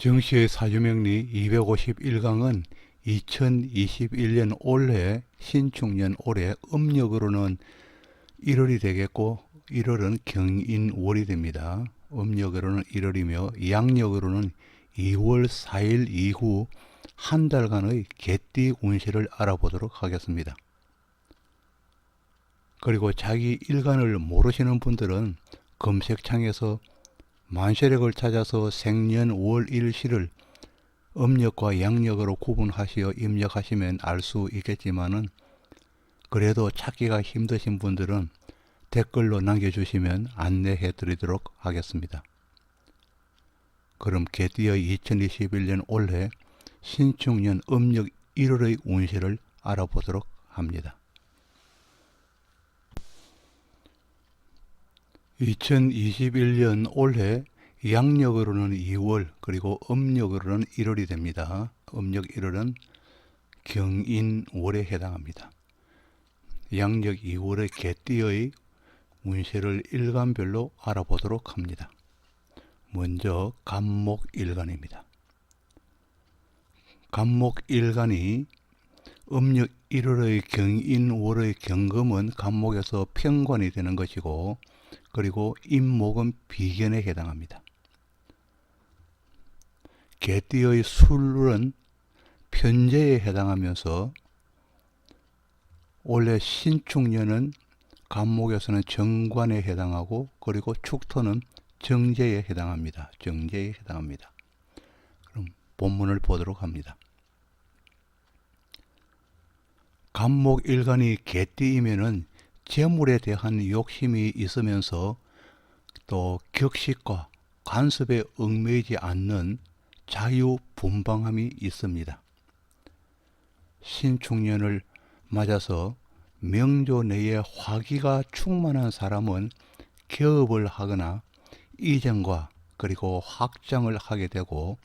정씨의 사주명리 251강은 2021년 올해 신축년 올해 음력으로는 1월이 되겠고 1월은 경인월이 됩니다. 음력으로는 1월이며 양력으로는 2월 4일 이후 한 달간의 개띠 운세를 알아보도록 하겠습니다. 그리고 자기 일간을 모르시는 분들은 검색창에서 만세력을 찾아서 생년 월일시를 음력과 양력으로 구분하시어 입력하시면 알 수 있겠지만은 그래도 찾기가 힘드신 분들은 댓글로 남겨주시면 안내해 드리도록 하겠습니다. 그럼 개띠의 2021년 올해 신축년 음력 1월의 운세를 알아보도록 합니다. 2021년 올해 양력으로는 2월 그리고 음력으로는 1월이 됩니다. 음력 1월은 경인월에 해당합니다. 양력 2월의 개띠의 운세를 일간별로 알아보도록 합니다. 먼저 간목일간입니다. 간목일간이 음력 1월의 경인월의 경금은 간목에서 편관이 되는 것이고 그리고 임목은 비견에 해당합니다. 개띠의 술은 편재에 해당하면서 원래 신축년은 간목에서는 정관에 해당하고 그리고 축토는 정제에 해당합니다. 정제에 해당합니다. 그럼 본문을 보도록 합니다. 간목일간이 개띠이면은 재물에 대한 욕심이 있으면서 또 격식과 간섭에 얽매이지 않는 자유분방함이 있습니다. 신축년을 맞아서 명조 내에 화기가 충만한 사람은 개업을 하거나 이전과 그리고 확장을 하게 되고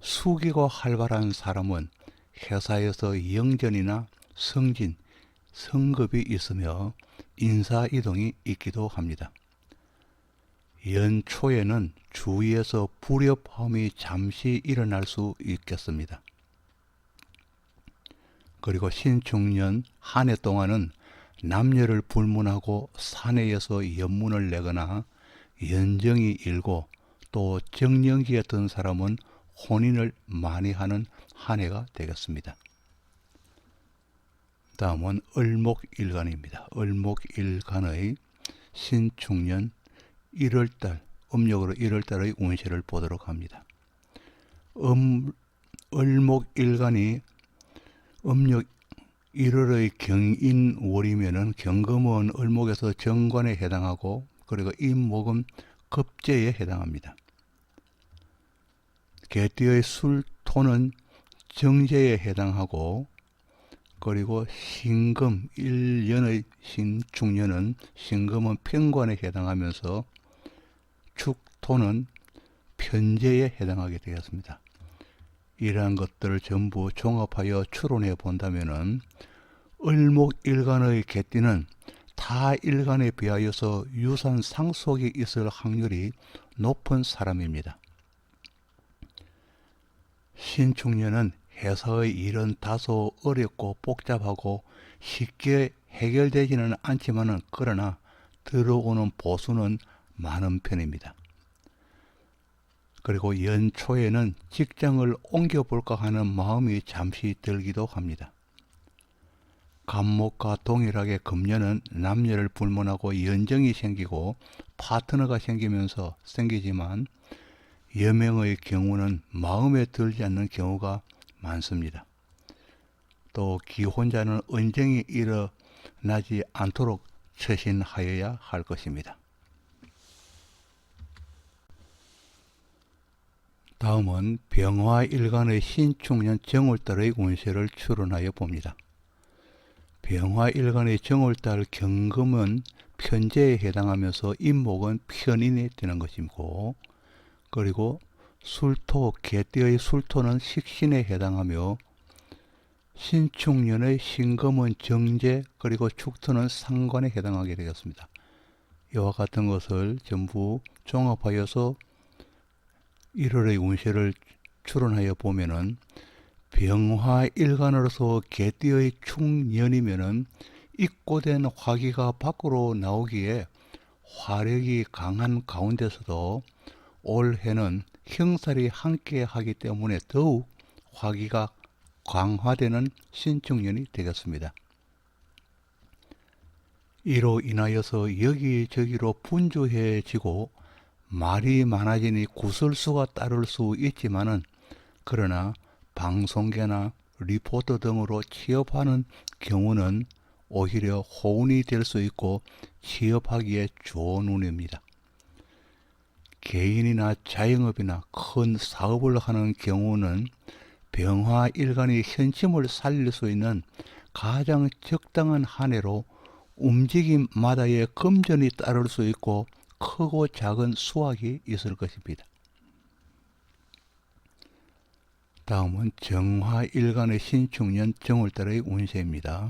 수기가 활발한 사람은 회사에서 영전이나 승진, 성급이 있으며 인사이동이 있기도 합니다. 연초에는 주위에서 불협화음이 잠시 일어날 수 있겠습니다. 그리고 신축년 한 해 동안은 남녀를 불문하고 사내에서 연문을 내거나 연정이 일고 또 정년기에 든 사람은 혼인을 많이 하는 한 해가 되겠습니다. 다음은 을목일간입니다. 을목일간의 신축년 1월달, 음력으로 1월달의 운세를 보도록 합니다. 을목일간이 음력 1월의 경인월이면은 경금은 을목에서 정관에 해당하고 그리고 임목은 급제에 해당합니다. 개띠의 술토는 정제에 해당하고 그리고 신금 1년의 신축년은 신금은 편관에 해당하면서 축토는 편제에 해당하게 되었습니다. 이러한 것들을 전부 종합하여 추론해 본다면은 을목일간의 개띠는 타 일간에 비하여서 유산 상속이 있을 확률이 높은 사람입니다. 신축년은 회사의 일은 다소 어렵고 복잡하고 쉽게 해결되지는 않지만은 그러나 들어오는 보수는 많은 편입니다. 그리고 연초에는 직장을 옮겨볼까 하는 마음이 잠시 들기도 합니다. 간목과 동일하게 금년은 남녀를 불문하고 연정이 생기고 파트너가 생기지만 여명의 경우는 마음에 들지 않는 경우가 많습니다. 또 기혼자는 언쟁이 일어나지 않도록 처신하여야 할 것입니다. 다음은 병화일간의 신축년 정월달의 운세를 추론하여 봅니다. 병화일간의 정월달 경금은 편제에 해당하면서 임목은 편인이 되는 것이고 그리고 술토, 개띠의 술토는 식신에 해당하며 신축년의 신금은 정제 그리고 축토는 상관에 해당하게 되겠습니다. 이와 같은 것을 전부 종합하여서 1월의 운세를 추론하여 보면은 병화일간으로서 개띠의 축년이면은 입고된 화기가 밖으로 나오기에 화력이 강한 가운데서도 올해는 형살이 함께 하기 때문에 더욱 화기가 강화되는 신축년이 되겠습니다. 이로 인하여서 여기저기로 분주해지고 말이 많아지니 구설수가 따를 수 있지만은, 그러나 방송계나 리포터 등으로 취업하는 경우는 오히려 호운이 될 수 있고 취업하기에 좋은 운입니다. 개인이나 자영업이나 큰 사업을 하는 경우는 병화일간이 현침을 살릴 수 있는 가장 적당한 한 해로 움직임마다의 금전이 따를 수 있고 크고 작은 수확이 있을 것입니다. 다음은 정화일간의 신축년 정월달의 운세입니다.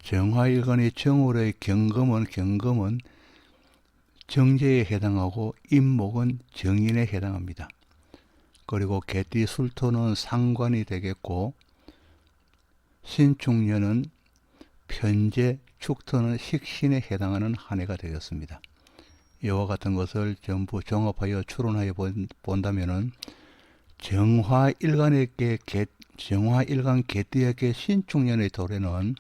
정화일간의 정월의 경금은 정제에 해당하고 임목은 정인에 해당합니다. 그리고 개띠 술토는 상관이 되겠고, 신축년은 편제, 축토는 식신에 해당하는 한 해가 되겠습니다. 이와 같은 것을 전부 종합하여 추론하여 본다면은 정화일간 개띠에게 신축년의 도래는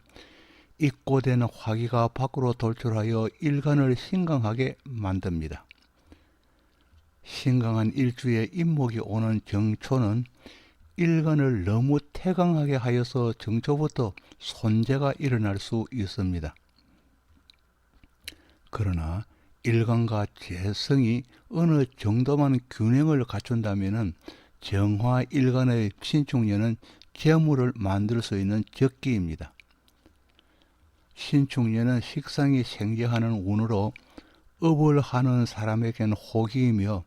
입고된 화기가 밖으로 돌출하여 일간을 신강하게 만듭니다. 신강한 일주에 임목이 오는 정초는 일간을 너무 태강하게 하여서 정초부터 손재가 일어날 수 있습니다. 그러나 일간과 재성이 어느 정도만 균형을 갖춘다면 정화일간의 신축년은 재물을 만들 수 있는 적기입니다. 신축년은 식상이 생겨하는 운으로 업을 하는 사람에겐 호기이며,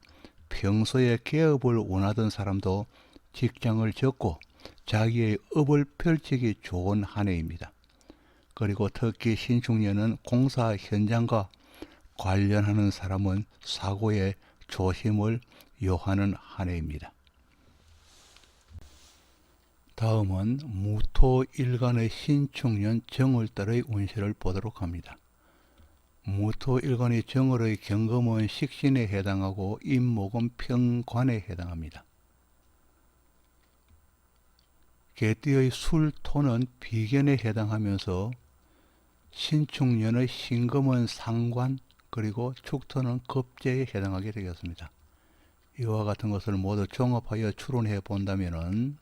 평소에 개업을 원하던 사람도 직장을 접고 자기의 업을 펼치기 좋은 한 해입니다. 그리고 특히 신축년은 공사 현장과 관련하는 사람은 사고에 조심을 요하는 한 해입니다. 다음은 무토일간의 신축년 정월달의 운세를 보도록 합니다. 무토일간의 정월의 경금은 식신에 해당하고 임목은 평관에 해당합니다. 개띠의 술토는 비견에 해당하면서 신축년의 신금은 상관, 그리고 축토는 겁재에 해당하게 되겠습니다. 이와 같은 것을 모두 종합하여 추론해 본다면은,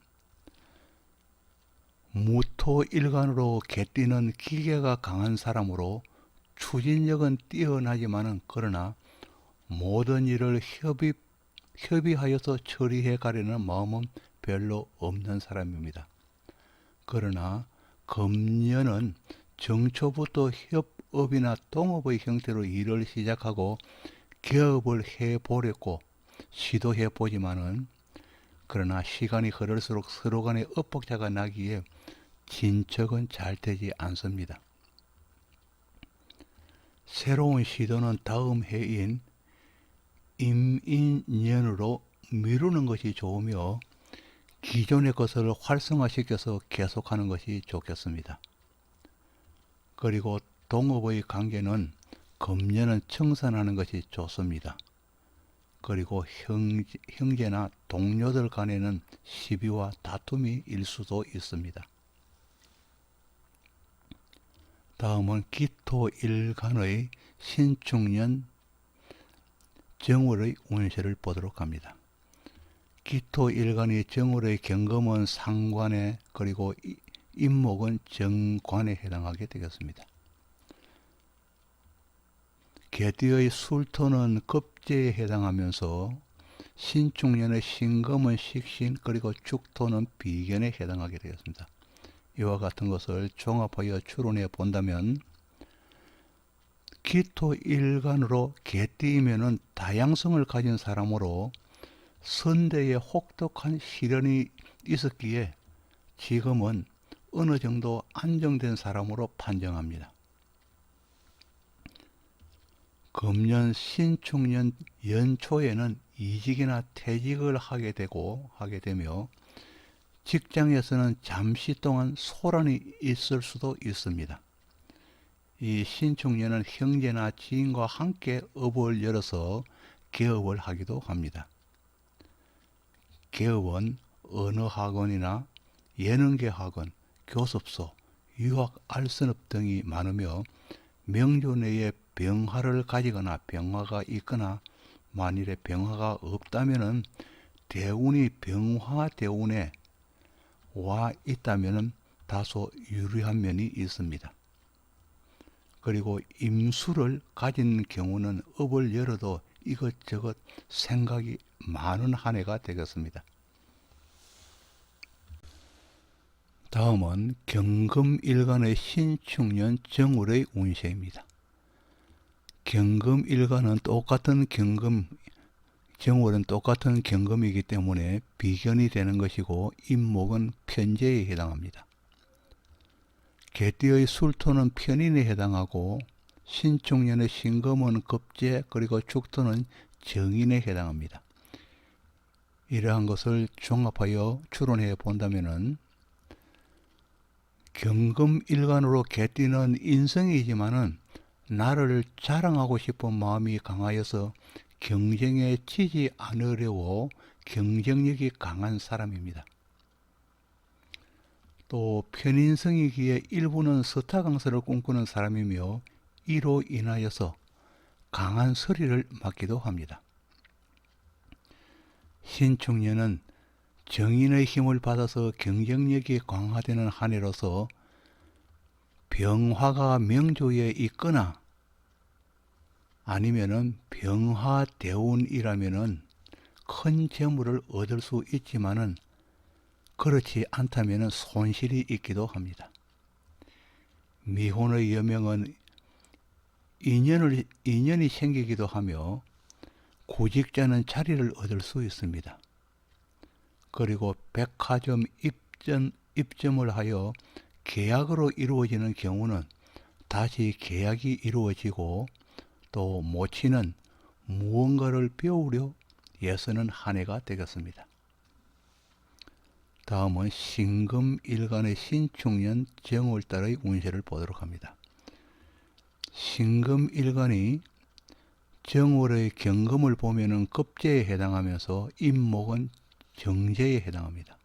무토일간으로 개띠는 기계가 강한 사람으로 추진력은 뛰어나지만은, 그러나 모든 일을 협의하여서 처리해 가려는 마음은 별로 없는 사람입니다. 그러나 금년은 정초부터 협업이나 동업의 형태로 일을 시작하고 개업을 해보려고 시도해 보지만은, 그러나 시간이 흐를수록 서로 간에 엇박자가 나기에 진척은 잘 되지 않습니다. 새로운 시도는 다음 해인 임인년으로 미루는 것이 좋으며, 기존의 것을 활성화시켜서 계속하는 것이 좋겠습니다. 그리고 동업의 관계는 금년은 청산하는 것이 좋습니다. 그리고 형제나 동료들 간에는 시비와 다툼이 일 수도 있습니다. 다음은 기토일간의 신축년 정월의 운세를 보도록 합니다. 기토일간의 정월의 경금은 상관에, 그리고 임목은 정관에 해당하게 되겠습니다. 개띠의 술토는 겁재에 해당하면서 신축년의 신금은 식신, 그리고 축토는 비견에 해당하게 되겠습니다. 이와 같은 것을 종합하여 추론해 본다면, 기토일간으로 개띠이면은 다양성을 가진 사람으로 선대에 혹독한 시련이 있었기에 지금은 어느 정도 안정된 사람으로 판정합니다. 금년 신축년 연초에는 이직이나 퇴직을 하게 되며 직장에서는 잠시 동안 소란이 있을 수도 있습니다. 이 신축년은 형제나 지인과 함께 업을 열어서 개업을 하기도 합니다. 개업은 언어학원이나 예능계 학원, 교습소, 유학 알선업 등이 많으며 명조 내에 병화를 가지거나 병화가 있거나 만일에 병화가 없다면 대운이 병화 대운에 와 있다면 다소 유리한 면이 있습니다. 그리고 임수를 가진 경우는 업을 열어도 이것저것 생각이 많은 한 해가 되겠습니다. 다음은 경금일간의 신축년 정월의 운세입니다. 경금일간은 똑같은 정월은 똑같은 경금이기 때문에 비견이 되는 것이고 임목은 편재에 해당합니다. 개띠의 술토는 편인에 해당하고 신축년의 신금은 급재 그리고 축토는 정인에 해당합니다. 이러한 것을 종합하여 추론해 본다면은 경금일간으로 개띠는 인성이지만은 나를 자랑하고 싶은 마음이 강하여서 경쟁에 지지 않으려고 경쟁력이 강한 사람입니다. 또 편인성이기에 일부는 스타 강사를 꿈꾸는 사람이며 이로 인하여서 강한 서리를 맡기도 합니다. 신축년은 정인의 힘을 받아서 경쟁력이 강화되는 한 해로서 병화가 명조에 있거나 아니면은 병화대운이라면은 큰 재물을 얻을 수 있지만은 그렇지 않다면은 손실이 있기도 합니다. 미혼의 여명은 인연이 생기기도 하며 구직자는 자리를 얻을 수 있습니다. 그리고 백화점 입점을 하여 계약으로 이루어지는 경우는 다시 계약이 이루어지고 또 모치는 무언가를 배우려 애쓰는 한 해가 되겠습니다. 다음은 신금일간의 신축년 정월달의 운세를 보도록 합니다. 신금일간이 정월의 경금을 보면은 급제에 해당하면서 임목은 정제에 해당합니다.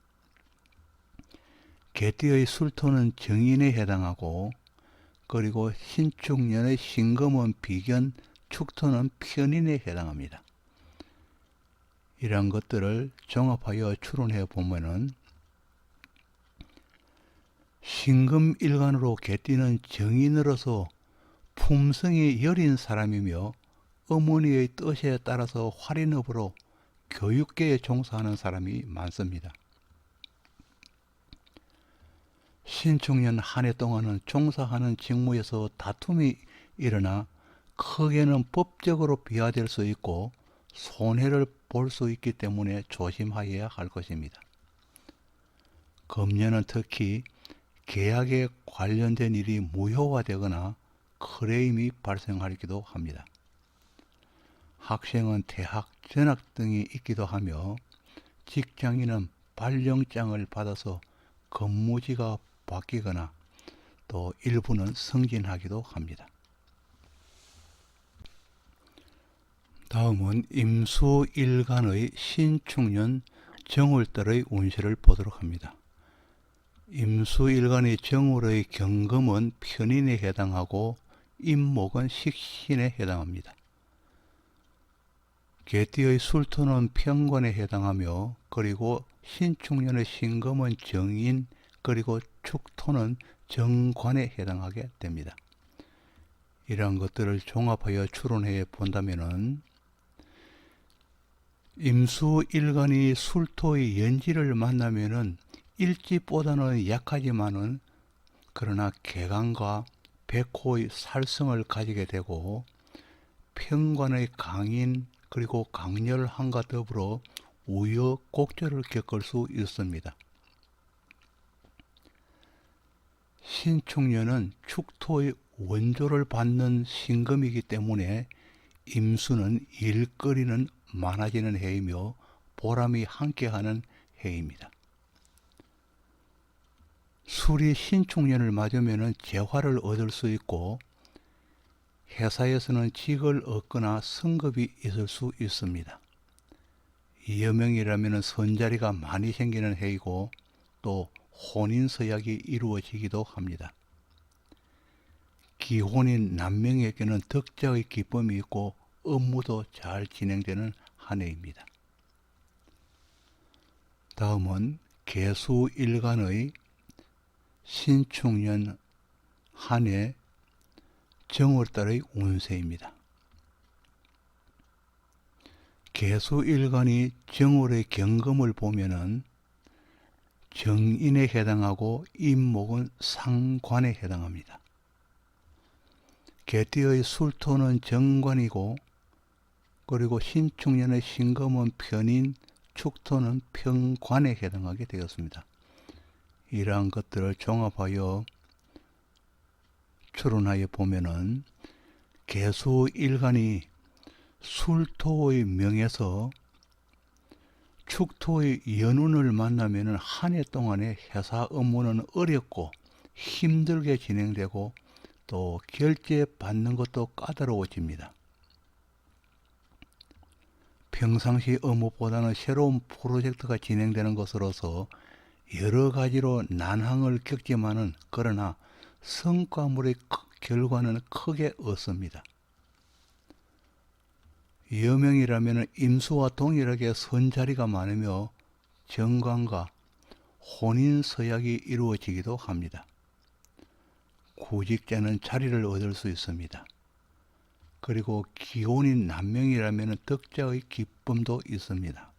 개띠의 술토는 정인에 해당하고 그리고 신축년의 신금은 비견, 축토는 편인에 해당합니다. 이러한 것들을 종합하여 추론해 보면은 신금일간으로 개띠는 정인으로서 품성이 여린 사람이며 어머니의 뜻에 따라서 활인업으로 교육계에 종사하는 사람이 많습니다. 신축년 한 해 동안은 종사하는 직무에서 다툼이 일어나 크게는 법적으로 비화될 수 있고 손해를 볼 수 있기 때문에 조심하여야 할 것입니다. 금년은 특히 계약에 관련된 일이 무효화되거나 클레임이 발생하기도 합니다. 학생은 대학 전학 등이 있기도 하며 직장인은 발령장을 받아서 근무지가 바뀌거나 또 일부는 승진하기도 합니다. 다음은 임수일간의 신축년 정월달의 운세를 보도록 합니다. 임수일간의 정월의 경금은 편인에 해당하고 임목은 식신에 해당합니다. 개띠의 술토는 편관에 해당하며 그리고 신축년의 신금은 정인 그리고 축토는 정관에 해당하게 됩니다. 이러한 것들을 종합하여 추론해 본다면은 임수일간이 술토의 연지를 만나면은 일지보다는 약하지만은 그러나 개강과 백호의 살성을 가지게 되고 편관의 강인 그리고 강렬함과 더불어 우여곡절을 겪을 수 있습니다. 신축년은 축토의 원조를 받는 신금이기 때문에 임수는 일거리는 많아지는 해이며 보람이 함께하는 해입니다. 술이 신축년을 맞으면 재화를 얻을 수 있고 회사에서는 직을 얻거나 승급이 있을 수 있습니다. 여명이라면 선자리가 많이 생기는 해이고 또 혼인서약이 이루어지기도 합니다. 기혼인 남명에게는 덕자의 기쁨이 있고 업무도 잘 진행되는 한 해입니다. 다음은 개수일간의 신축년 한 해 정월달의 운세입니다. 개수일간이 정월의 경금을 보면은 정인에 해당하고 임목은 상관에 해당합니다. 개띠의 술토는 정관이고 그리고 신축년의 신금은 편인, 축토는 평관에 해당하게 되었습니다. 이러한 것들을 종합하여 추론하여 보면은 개수일간이 술토의 명에서 축토의 연운을 만나면 한 해 동안의 회사 업무는 어렵고 힘들게 진행되고 또 결제 받는 것도 까다로워집니다. 평상시 업무보다는 새로운 프로젝트가 진행되는 것으로서 여러 가지로 난항을 겪지만은 그러나 성과물의 결과는 크게 얻습니다. 여명이라면 임수와 동일하게 선자리가 많으며 정관과 혼인서약이 이루어지기도 합니다. 구직자는 자리를 얻을 수 있습니다. 그리고 기혼인 남명이라면 덕자의 기쁨도 있습니다.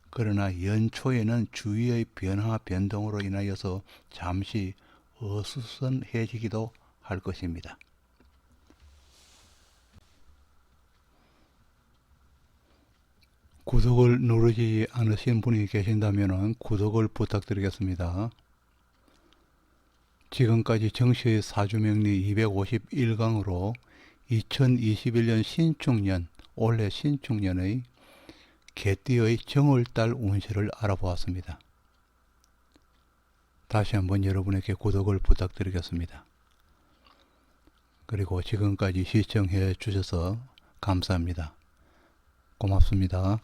그러나 연초에는 주위의 변화 변동으로 인하여서 잠시 어수선해지기도 할 것입니다. 구독을 누르지 않으신 분이 계신다면 구독을 부탁드리겠습니다. 지금까지 정시의 사주명리 251강으로 2021년 신축년, 올해 신축년의 개띠의 정월달 운세를 알아보았습니다. 다시 한번 여러분에게 구독을 부탁드리겠습니다. 그리고 지금까지 시청해 주셔서 감사합니다. 고맙습니다.